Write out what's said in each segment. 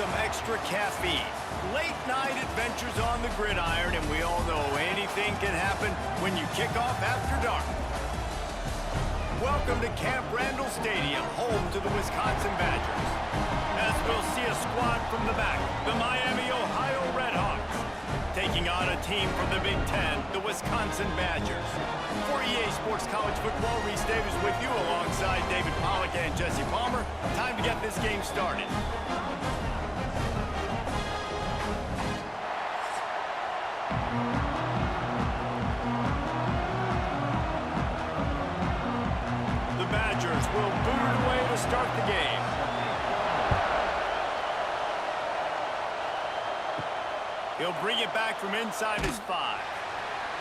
some extra caffeine. Late night adventures on the gridiron, and we all know anything can happen when you kick off after dark. Welcome to Camp Randall Stadium, home to the Wisconsin Badgers. As we'll see a squad from the back, the Miami, Ohio Redhawks, taking on a team from the Big Ten, the Wisconsin Badgers. For EA Sports College Football, Reese Davis with you alongside David Pollack and Jesse Palmer. Time to get this game started. The Badgers will boot it away to start the game. He'll bring it back from inside his 5.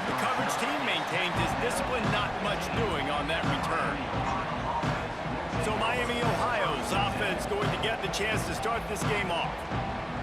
The coverage team maintained his discipline, not much doing on that return. So Miami, Ohio's offense going to get the chance to start this game off.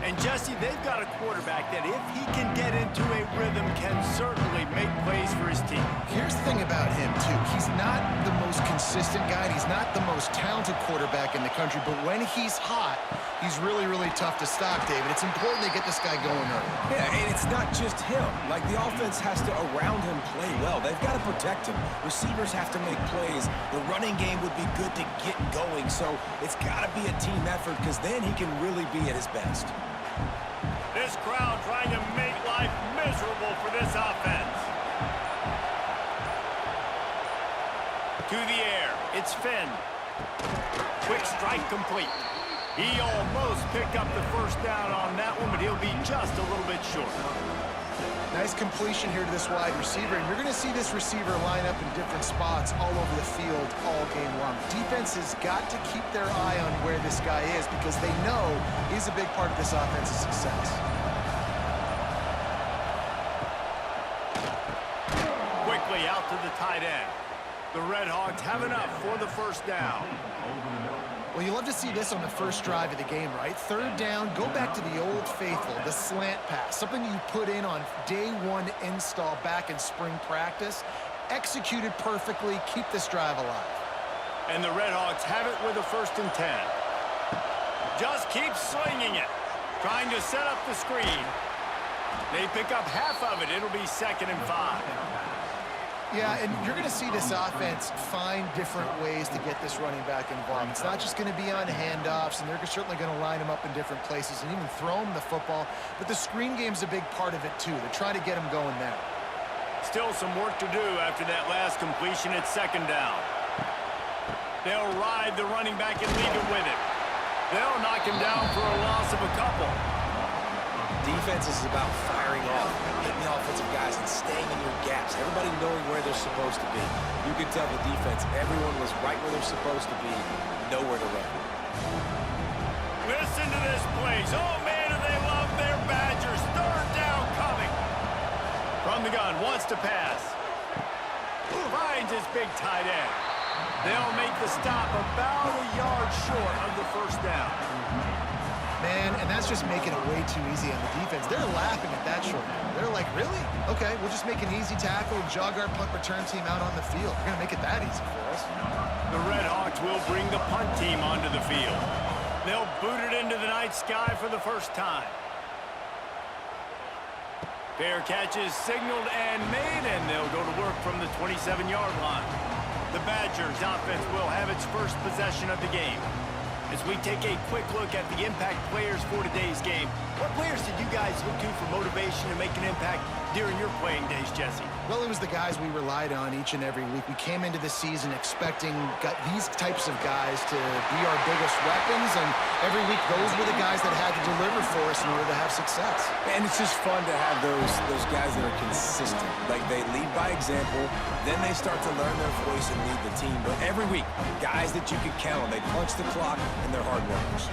And Jesse, they've got a quarterback that if he can get into a rhythm can certainly make plays for his team. Here's the thing about him, too. He's not the most consistent guy. He's not the most talented quarterback in the country. But when he's hot, he's really, really tough to stop, David. It's important they get this guy going early. Yeah, and it's not just him. Like, the offense has to, around him, play well. They've got to protect him. Receivers have to make plays. The running game would be good to get going. So it's got to be a team effort because then he can really be at his best. This crowd trying to make life miserable for this offense. To the air, it's Finn. Quick strike complete. He almost picked up the first down on that one, but he'll be just a little bit short. Nice completion here to this wide receiver, and you're going to see this receiver line up in different spots all over the field all game long. Defense has got to keep their eye on where this guy is because they know he's a big part of this offense's success. Quickly out to the tight end. The Redhawks have enough for the first down. Well, you love to see this on the first drive of the game, right? Third down, go back to the old faithful, the slant pass, something you put in on day one install back in spring practice. Executed perfectly, keep this drive alive. And the Redhawks have it with a 1st and 10. Just keep slinging it, trying to set up the screen. They pick up half of it. It'll be 2nd and 5. Yeah, and you're going to see this offense find different ways to get this running back involved. It's not just going to be on handoffs, and they're certainly going to line him up in different places and even throw him the football. But the screen game's a big part of it, too. They're trying to get him going there. Still some work to do after that last completion at 2nd down. They'll ride the running back and leave it with him. They'll knock him down for a loss of a couple. Defense is about firing off, hitting the offensive guys, and staying in your gaps. Everybody knowing where they're supposed to be. You could tell the defense, everyone was right where they're supposed to be, nowhere to run. Listen to this place. Oh, man, do they love their Badgers. 3rd down coming. From the gun, wants to pass. Finds his big tight end. They'll make the stop about a yard short of the 1st down. Man, and that's just making it way too easy on the defense. They're laughing at that short. They're like, really? Okay, we'll just make an easy tackle and jog our punt return team out on the field. We're going to make it that easy for us. The Redhawks will bring the punt team onto the field. They'll boot it into the night sky for the first time. Fair catch is signaled and made, and they'll go to work from the 27-yard line. The Badgers offense will have its first possession of the game. As we take a quick look at the impact players for today's game, what players did you guys look to for motivation to make an impact during your playing days, Jesse? Well, it was the guys we relied on each and every week. We came into the season expecting these types of guys to be our biggest weapons, and every week those were the guys that had to deliver for us in order to have success. And it's just fun to have those guys that are consistent. Like, they lead by example, then they start to learn their voice and lead the team. But every week, guys that you can count on, they punch the clock, and they're hard workers.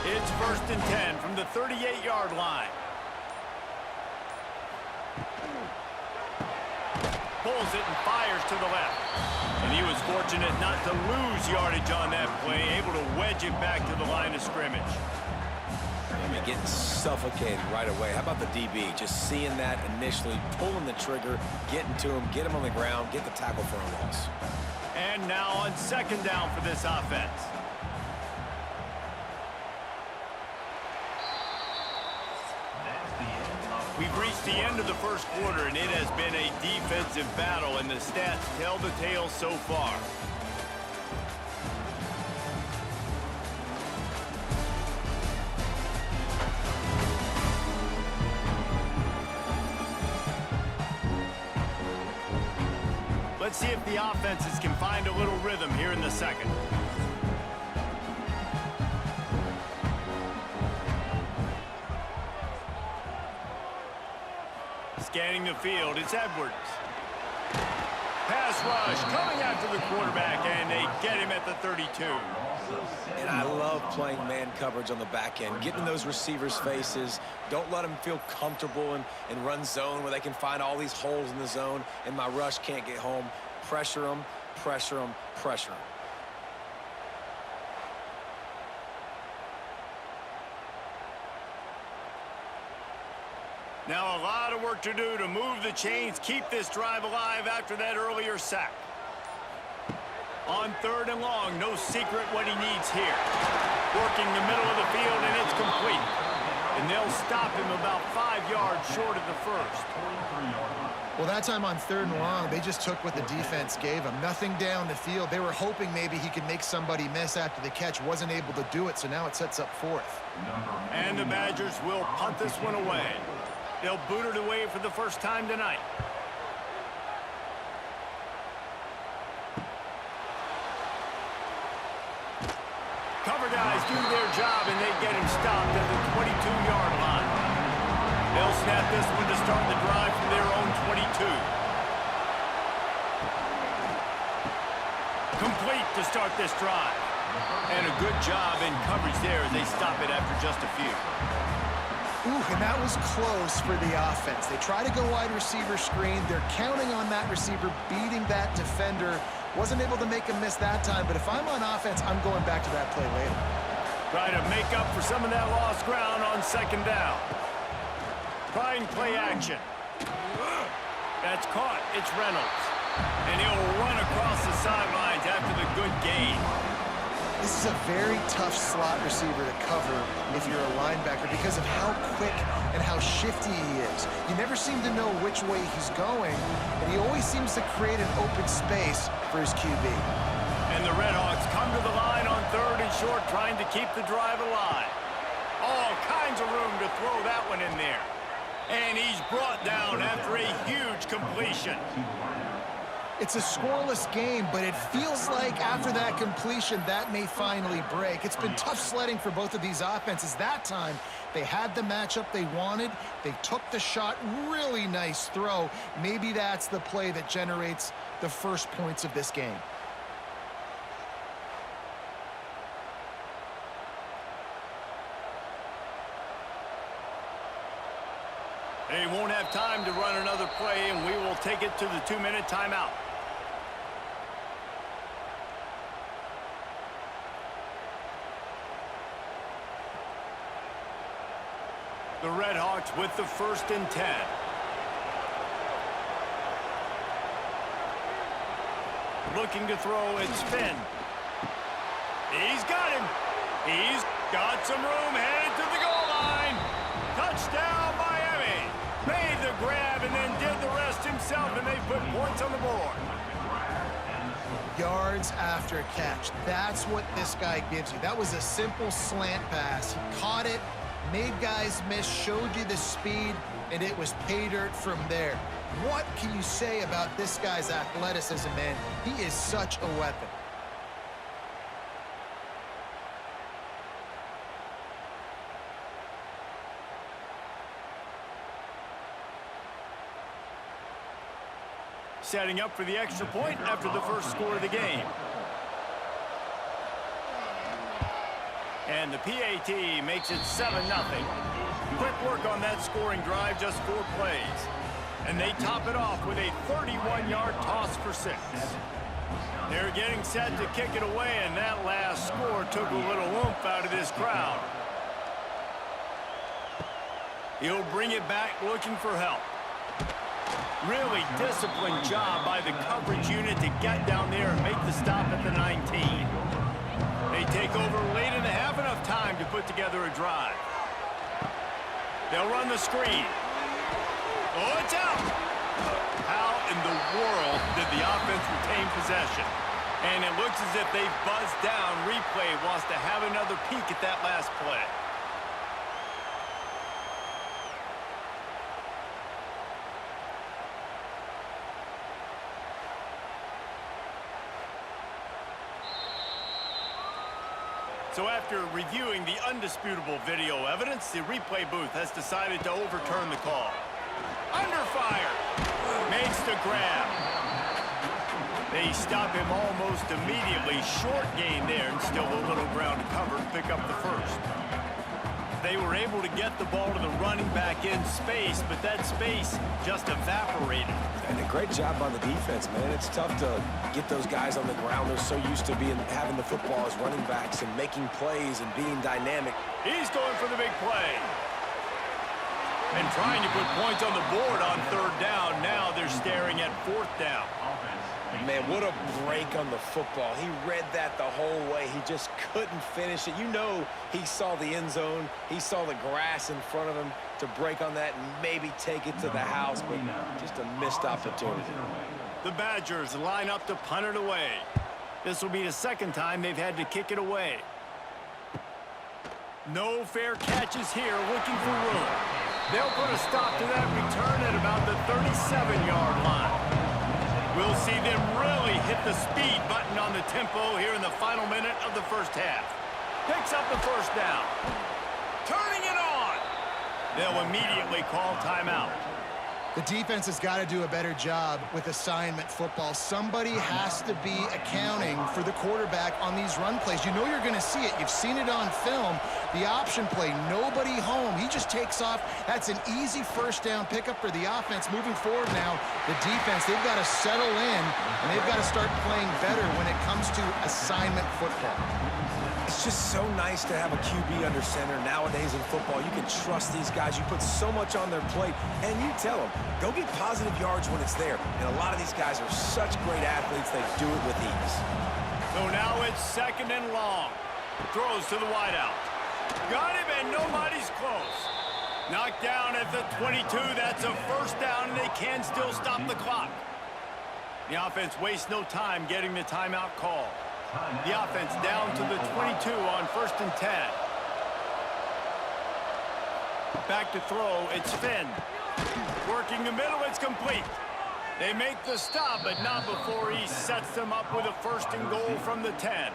It's 1st and 10 from the 38-yard line. Pulls it and fires to the left. And he was fortunate not to lose yardage on that play, able to wedge it back to the line of scrimmage. Getting suffocated right away. How about the DB? Just seeing that initially, pulling the trigger, getting to him, get him on the ground, get the tackle for a loss. And now on 2nd down for this offense. We've reached the end of the first quarter, and it has been a defensive battle, and the stats tell the tale so far. Let's see if the offenses can find a little rhythm here in the second. Scanning the field, it's Edwards. Pass rush coming after the quarterback, and they get him at the 32. And I love playing man coverage on the back end, getting in those receivers' faces. Don't let them feel comfortable and run zone where they can find all these holes in the zone, and my rush can't get home. Pressure them, pressure them, pressure them. Now a lot of work to do to move the chains, keep this drive alive after that earlier sack. On 3rd and long, no secret what he needs here. Working the middle of the field, and it's complete. And they'll stop him about 5 yards short of the first. Well, that time on 3rd and long, they just took what the defense gave him. Nothing down the field. They were hoping maybe he could make somebody miss after the catch. Wasn't able to do it, so now it sets up 4th. And the Badgers will punt this one away. They'll boot it away for the first time tonight. Cover guys do their job, and they get him stopped at the 22-yard line. They'll snap this one to start the drive from their own 22. Complete to start this drive. And a good job in coverage there as they stop it after just a few. Ooh, and that was close for the offense. They try to go wide receiver screen. They're counting on that receiver beating that defender. Wasn't able to make him miss that time, but if I'm on offense, I'm going back to that play later. Try to make up for some of that lost ground on 2nd down. Trying play action. That's caught. It's Reynolds. And he'll run across the sidelines after the good gain. This is a very tough slot receiver to cover if you're a linebacker because of how quick and how shifty he is. You never seem to know which way he's going, and he always seems to create an open space for his QB. And the Redhawks come to the line on 3rd and short, trying to keep the drive alive. All kinds of room to throw that one in there. And he's brought down after a huge completion. It's a scoreless game, but it feels like after that completion, that may finally break. It's been tough sledding for both of these offenses. That time, they had the matchup they wanted. They took the shot. Really nice throw. Maybe that's the play that generates the first points of this game. They won't have time to run another play, and we will take it to the 2-minute timeout. The Redhawks with the 1st and 10. Looking to throw, it's Finn. He's got him. He's got some room, headed to the goal line. Touchdown, Miami. Made the grab and then did the rest himself, and they put points on the board. Yards after catch. That's what this guy gives you. That was a simple slant pass. He caught it, made guys miss, showed you the speed, and it was pay dirt from there. What can you say about this guy's athleticism, man? He is such a weapon. Setting up for the extra point after the first score of the game. And the PAT makes it 7-0. Quick work on that scoring drive, just 4 plays. And they top it off with a 31-yard toss for 6. They're getting set to kick it away, and that last score took a little oomph out of this crowd. He'll bring it back looking for help. Really disciplined job by the coverage unit to get down there and make the stop at the 19. They take over late in the half, enough time to put together a drive. They'll run the screen. Oh, it's out. How in the world did the offense retain possession? And it looks as if they've buzzed down. Replay wants to have another peek at that last play. So after reviewing the undisputable video evidence, the replay booth has decided to overturn the call. Under fire. Makes the grab. They stop him almost immediately. Short gain there, and still a little ground to cover to pick up the first. They were able to get the ball to the running back in space, but that space just evaporated. And a great job on the defense, man. It's tough to get those guys on the ground. They're so used to having the football as running backs and making plays and being dynamic. He's going for the big play. And trying to put points on the board on third down. Now they're staring at fourth down. Man, what a break on the football. He read that the whole way. He just couldn't finish it. You know he saw the end zone. He saw the grass in front of him to break on that and maybe take it to the house, but just a missed opportunity. The Badgers line up to punt it away. This will be the second time they've had to kick it away. No fair catches here, looking for room. They'll put a stop to that return at about the 37-yard line. We'll see them really hit the speed button on the tempo here in the final minute of the first half. Picks up the first down. Turning it on. They'll immediately call timeout. The defense has got to do a better job with assignment football. Somebody has to be accounting for the quarterback on these run plays. You know you're going to see it. You've seen it on film. The option play, nobody home. He just takes off. That's an easy first down pickup for the offense. Moving forward now, the defense, they've got to settle in, and they've got to start playing better when it comes to assignment football. It's just so nice to have a QB under center nowadays in football. You can trust these guys. You put so much on their plate, and you tell them, go get positive yards when it's there. And a lot of these guys are such great athletes, they do it with ease. So now it's second and long. Throws to the wideout. Got him, and nobody's close. Knocked down at the 22. That's a first down, and they can still stop the clock. The offense wastes no time getting the timeout call. The offense down to the 22 on 1st and 10. Back to throw, it's Finn. Working the middle, it's complete. They make the stop, but not before he sets them up with a 1st and goal from the 10.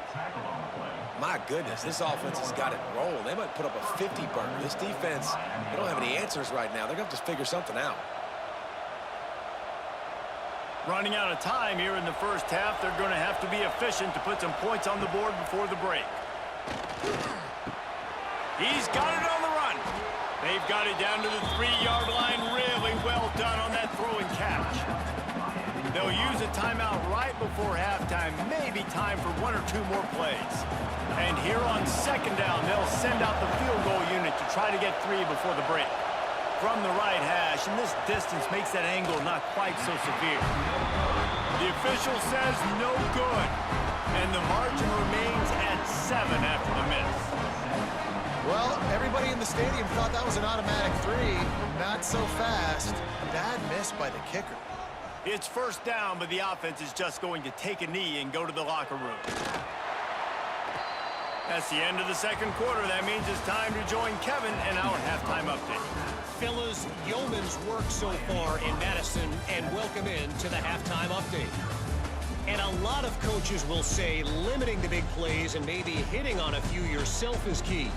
My goodness, this offense has got it rolling. They might put up a 50-burger. This defense, they don't have any answers right now. They're going to have to figure something out. Running out of time here in the first half, they're going to have to be efficient to put some points on the board before the break. He's got it on the run. They've got it down to the 3-yard line. Really well done on that throw and catch. They'll use a timeout right before halftime. Maybe time for 1 or 2 more plays. And here on second down, they'll send out the field goal unit to try to get 3 before the break. From the right hash, and this distance makes that angle not quite so severe. The official says no good, and the margin remains at 7 after the miss. Well, everybody in the stadium thought that was an automatic 3. Not so fast. Bad miss by the kicker. It's first down, but the offense is just going to take a knee and go to the locker room. That's the end of the second quarter. That means it's time to join Kevin in our halftime update. Fellas, yeoman's work so far in Madison, and welcome in to the halftime update. And a lot of coaches will say limiting the big plays and maybe hitting on a few yourself is key.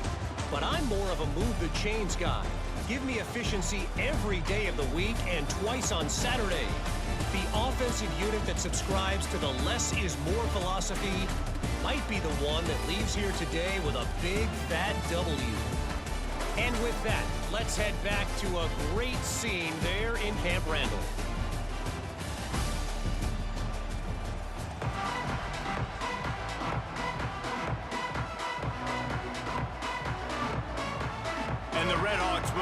But I'm more of a move the chains guy. Give me efficiency every day of the week and twice on Saturday. The offensive unit that subscribes to the less is more philosophy might be the one that leaves here today with a big fat W. And with that, let's head back to a great scene there in Camp Randall. And the Redhawks,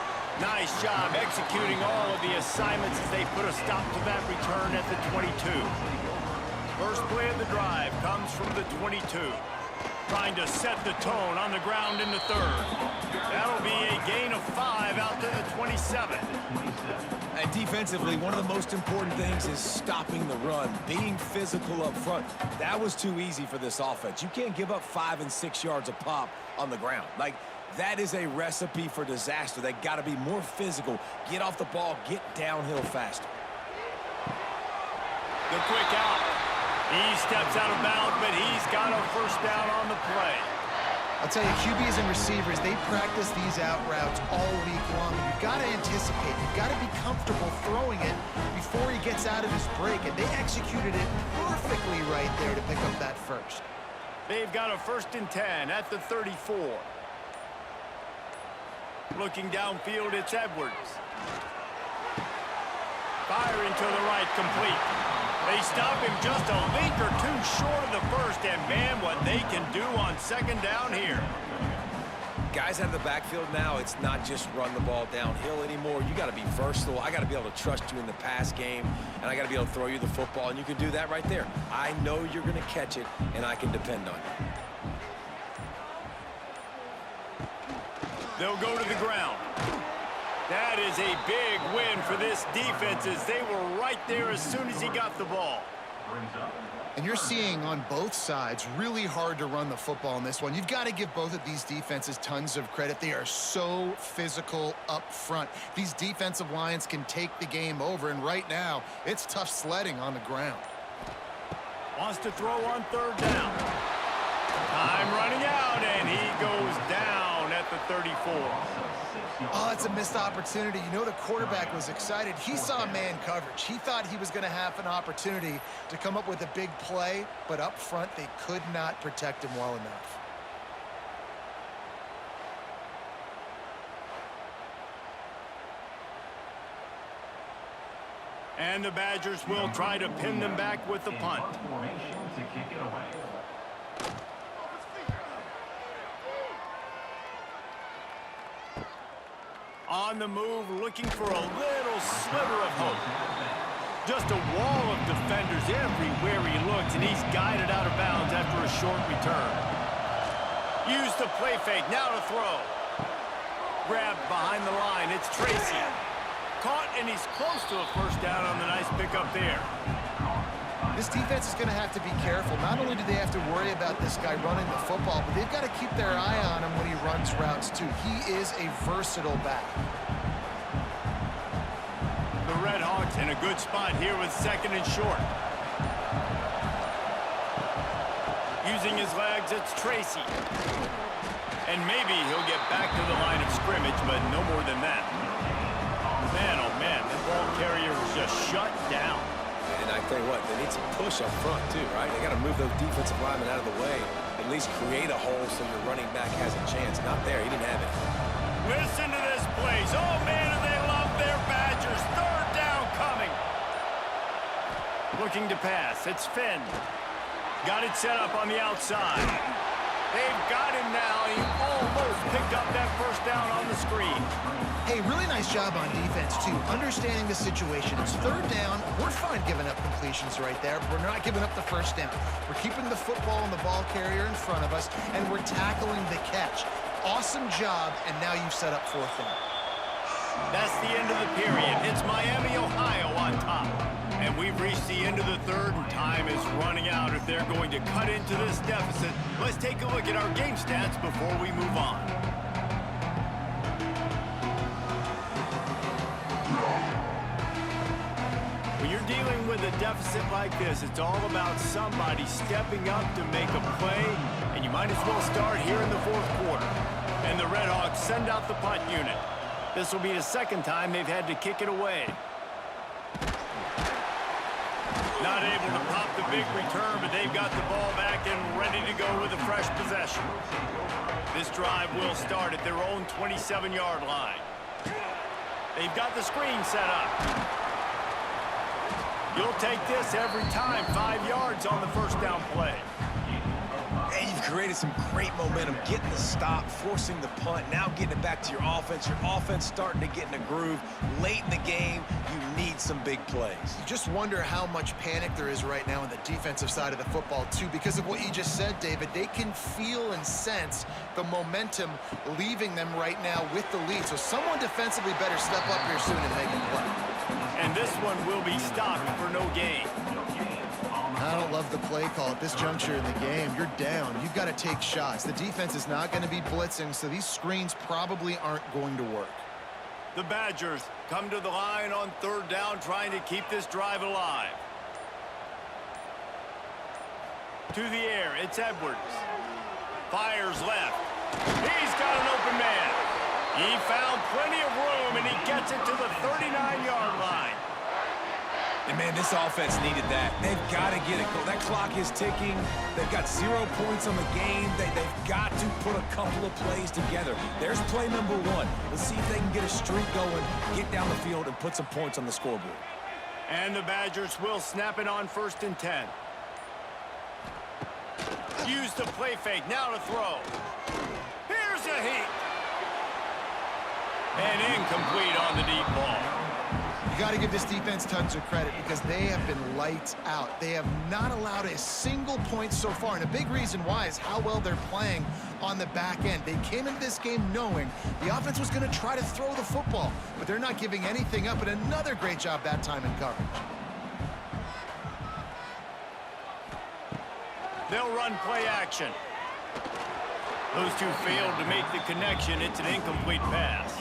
nice job executing all of the assignments as they put a stop to that return at the 22. First play of the drive comes from the 22. Trying to set the tone on the ground in the third. That'll be a gain of 5 out to the 27. And Defensively, one of the most important things is stopping the run, being physical up front. That was too easy for this offense. You can't give up 5 and 6 yards a pop on the ground. Like, that is a recipe for disaster. They got to be more physical, get off the ball, get downhill faster. The quick out. He steps out of bounds, but he's got a first down on the play. I'll tell you, QBs and receivers, they practice these out routes all week long. You've got to anticipate. You've got to be comfortable throwing it before he gets out of his break, and they executed it perfectly right there to pick up that first. They've got a 1st and 10 at the 34. Looking downfield, it's Edwards. Firing to the right, complete. They stop him just a link or two short of the first, and man, what they can do on 2nd down here. Guys out of the backfield now, it's not just run the ball downhill anymore. You got to be versatile. I got to be able to trust you in the pass game, and I got to be able to throw you the football, and you can do that right there. I know you're going to catch it, and I can depend on you. They'll go to the ground. That is a big win for this defense as they were right there as soon as he got the ball. And you're seeing on both sides really hard to run the football in this one. You've got to give both of these defenses tons of credit. They are so physical up front. These defensive lines can take the game over, and right now it's tough sledding on the ground. Wants to throw on 3rd down. Time running out, and he goes down at the 34. Oh, it's a missed opportunity. You know, the quarterback was excited. He saw man coverage. He thought he was going to have an opportunity to come up with a big play, but up front, they could not protect him well enough. And the Badgers will try to pin them back with the punt. On the move, looking for a little sliver of hope. Just a wall of defenders everywhere he looks, and he's guided out of bounds after a short return. Use the play fake, now to throw. Grabbed behind the line, it's Tracy. Caught, and he's close to a 1st down on the nice pickup there. This defense is going to have to be careful. Not only do they have to worry about this guy running the football, but they've got to keep their eye on him when he runs routes too. He is a versatile back. The Red Hawks in a good spot here with 2nd and short. Using his legs, it's Tracy. And maybe he'll get back to the line of scrimmage, but no more than that. Man, oh man, that ball carrier was just shut down. And I tell you what, they need some push up front too, right? They got to move those defensive linemen out of the way, at least create a hole so your running back has a chance. Not there, he didn't have it. Listen to this place. Oh man, do they love their Badgers. 3rd down coming. Looking to pass, it's Finn. Got it set up on the outside. They've got him now. He almost picked up that 1st down on the screen. Hey, really nice job on defense, too, understanding the situation. It's 3rd down. We're fine giving up completions right there. We're not giving up the 1st down. We're keeping the football and the ball carrier in front of us, and we're tackling the catch. Awesome job, and now you've set up 4th down. That's the end of the period. It's Miami, Ohio on top. And we've reached the end of the 3rd, and time is running out if they're going to cut into this deficit. Let's take a look at our game stats before we move on. When you're dealing with a deficit like this, it's all about somebody stepping up to make a play, and you might as well start here in the 4th quarter. And the Red Hawks send out the punt unit. This will be the 2nd time they've had to kick it away. Not able to pop the big return, but they've got the ball back and ready to go with a fresh possession. This drive will start at their own 27-yard line. They've got the screen set up. You'll take this every time. 5 yards on the 1st down play. And you've created some great momentum, getting the stop, forcing the punt, now getting it back to your offense. Your offense starting to get in a groove. Late in the game, you need some big plays. You just wonder how much panic there is right now on the defensive side of the football, too, because of what you just said, David. They can feel and sense the momentum leaving them right now with the lead. So someone defensively better step up here soon and make a play. And this one will be stopped for no gain. I don't love the play call at this juncture in the game. You're down. You've got to take shots. The defense is not going to be blitzing, so these screens probably aren't going to work. The Badgers come to the line on 3rd down, trying to keep this drive alive. To the air, it's Edwards. Fires left. He's got an open man. He found plenty of room, and he gets it to the 39-yard line. And, man, this offense needed that. They've got to get it. That clock is ticking. They've got 0 points on the game. They've got to put a couple of plays together. There's play number 1. Let's see if they can get a streak going, get down the field, and put some points on the scoreboard. And the Badgers will snap it on 1st and 10. Use the play fake. Now to throw. Here's a heat. And incomplete on the deep ball. You got to give this defense tons of credit because they have been lights out. They have not allowed a single point so far, and a big reason why is how well they're playing on the back end. They came into this game knowing the offense was going to try to throw the football, but they're not giving anything up, and another great job that time in coverage. They'll run play action. Those two failed to make the connection. It's an incomplete pass.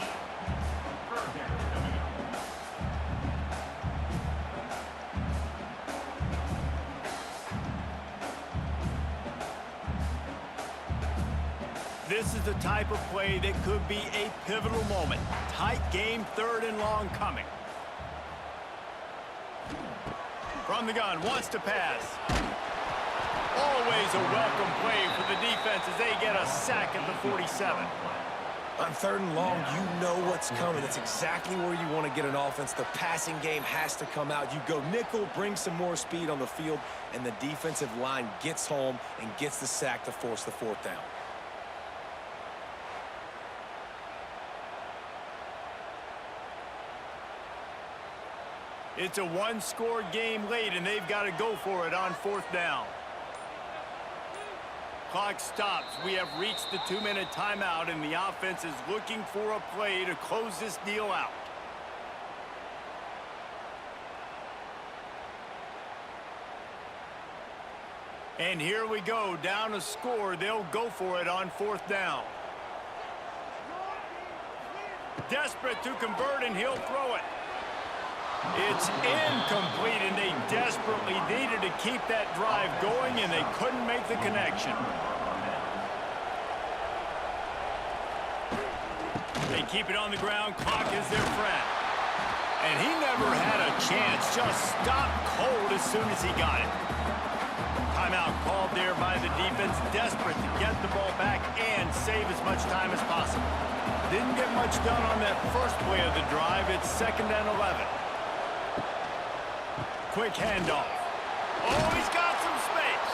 This is the type of play that could be a pivotal moment. Tight game, 3rd and long coming. From the gun, wants to pass. Always a welcome play for the defense as they get a sack at the 47. On 3rd and long, you know what's coming. That's exactly where you want to get an offense. The passing game has to come out. You go nickel, bring some more speed on the field, and the defensive line gets home and gets the sack to force the 4th down. It's a 1-score game late, and they've got to go for it on 4th down. Clock stops. We have reached the 2-minute timeout, and the offense is looking for a play to close this deal out. And here we go, down a score. They'll go for it on 4th down. Desperate to convert, and he'll throw it. It's incomplete, and they desperately needed to keep that drive going, and they couldn't make the connection. They keep it on the ground. Clock is their friend. And he never had a chance. Just stopped cold as soon as he got it. Timeout called there by the defense, desperate to get the ball back and save as much time as possible. Didn't get much done on that first play of the drive. It's 2nd and 11. Quick handoff. Oh, he's got some space.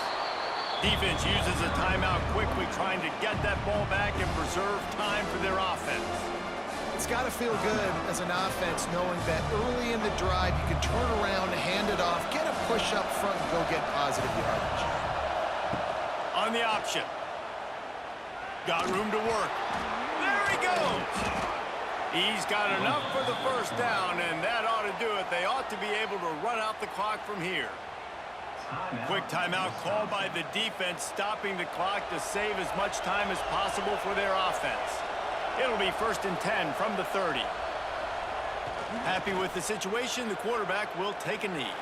Defense uses a timeout quickly, trying to get that ball back and preserve time for their offense. It's got to feel good as an offense knowing that early in the drive you can turn around, hand it off, get a push up front, and go get positive yardage. On the option. Got room to work. There he goes. He's got enough for the 1st down, and that ought to do it. They ought to be able to run out the clock from here. Quick timeout called by the defense, stopping the clock to save as much time as possible for their offense. It'll be 1st and 10 from the 30. Happy with the situation, the quarterback will take a knee.